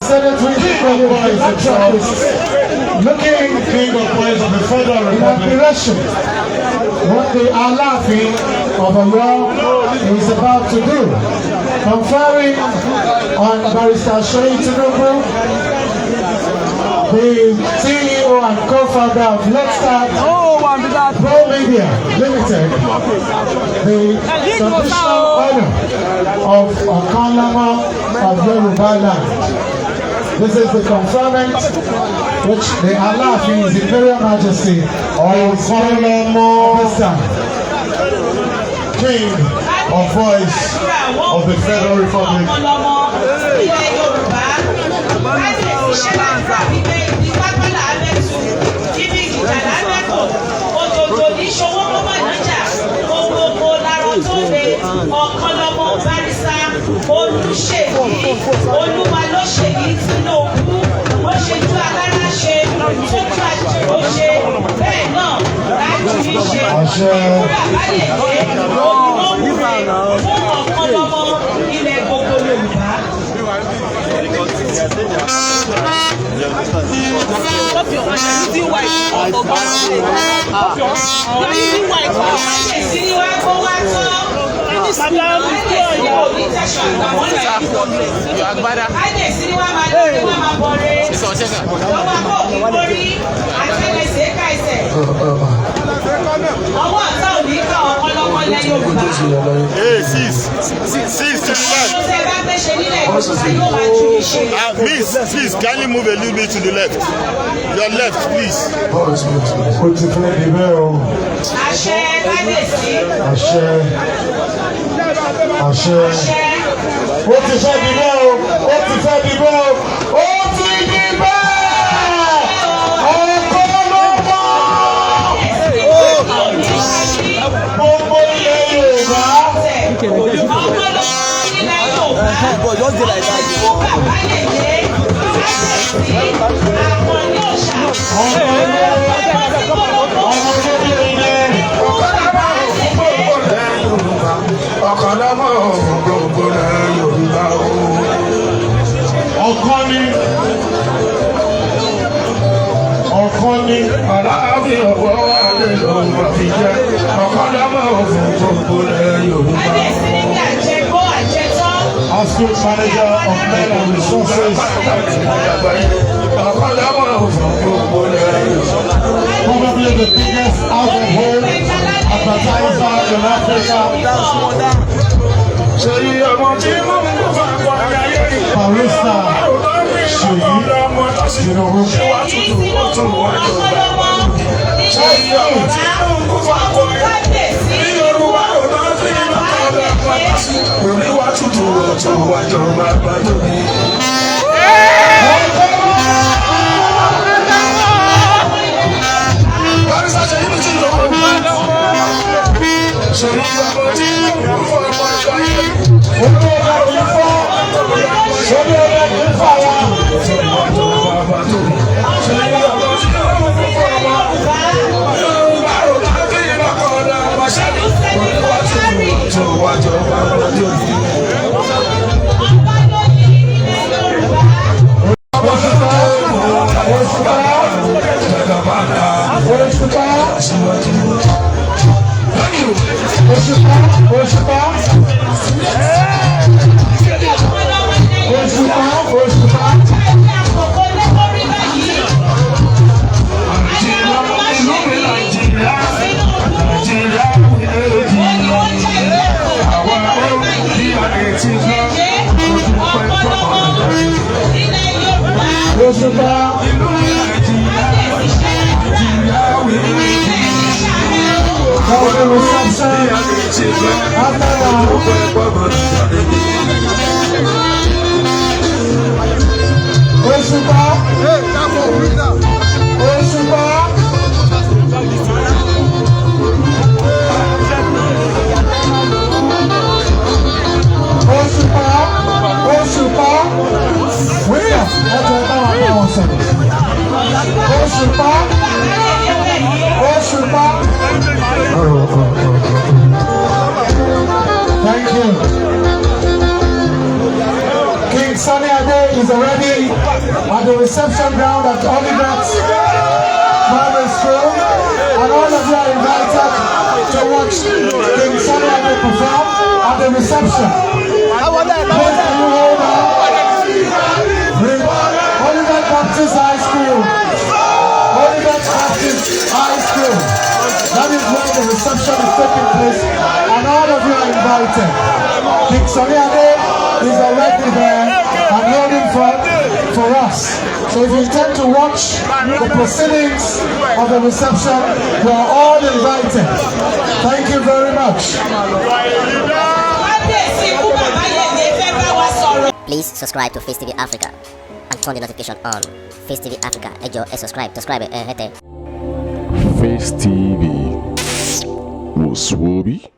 Senate King of Boys looking King of Boys of the Federal Republic. What the Alaafin of Oyo is about to do, conferring on Barrister Seyi Tinubu, the CEO and co-founder of Let's Start Pro Media Limited, the traditional honor of Okanlama of Yoruba land. This is the conferment which the Alaafin, His Imperial Majesty, Okanlama this time, King of Voice of the Federal Republic. Ọ̀kanlọ́mọ Bárìsà Olúṣèyí Olúwalóṣèyí Tinubu ó ṣejú alára ṣe tójú àjèrò ṣe bẹ́ẹ̀ náà láti fi ṣe ìwúrà báyẹ̀yẹ olùmọ̀wúre fún ọ̀kanlọ́mọ ilẹ̀ gbogbo Yorùbá. Hey, sis, to the left. Please, can you move a little bit to the left? Your left, please. But just like that. Ọ̀kọ́ni Aláàfin ọ̀wọ́ wà lè lọ́wọ́ fi jẹ́ Ọ̀kọ́lámọ̀ òfin gbogbo rẹ̀ Yorùbá. Assistant Manager of Men and Resources. Probably the biggest out-of-home advertiser in Africa. Barrister Seyi Tinubu. Thank you. King Sunny Ade is already be at the reception ground at Olivet Primary School, and all of you are invited to watch King Sunny Ade perform at the reception. Please can you hold on? Olivet Baptist High School. Olivet Baptist High School. That is where the reception is taking place, and all of you are invited. King Sunny Ade is already there and holding for us. So if you intend to watch the proceedings of the reception, you are all invited. Thank you very much. Please subscribe to Face TV Africa and turn the notification on. Face TV Africa, subscribe, Face TV was Swoby.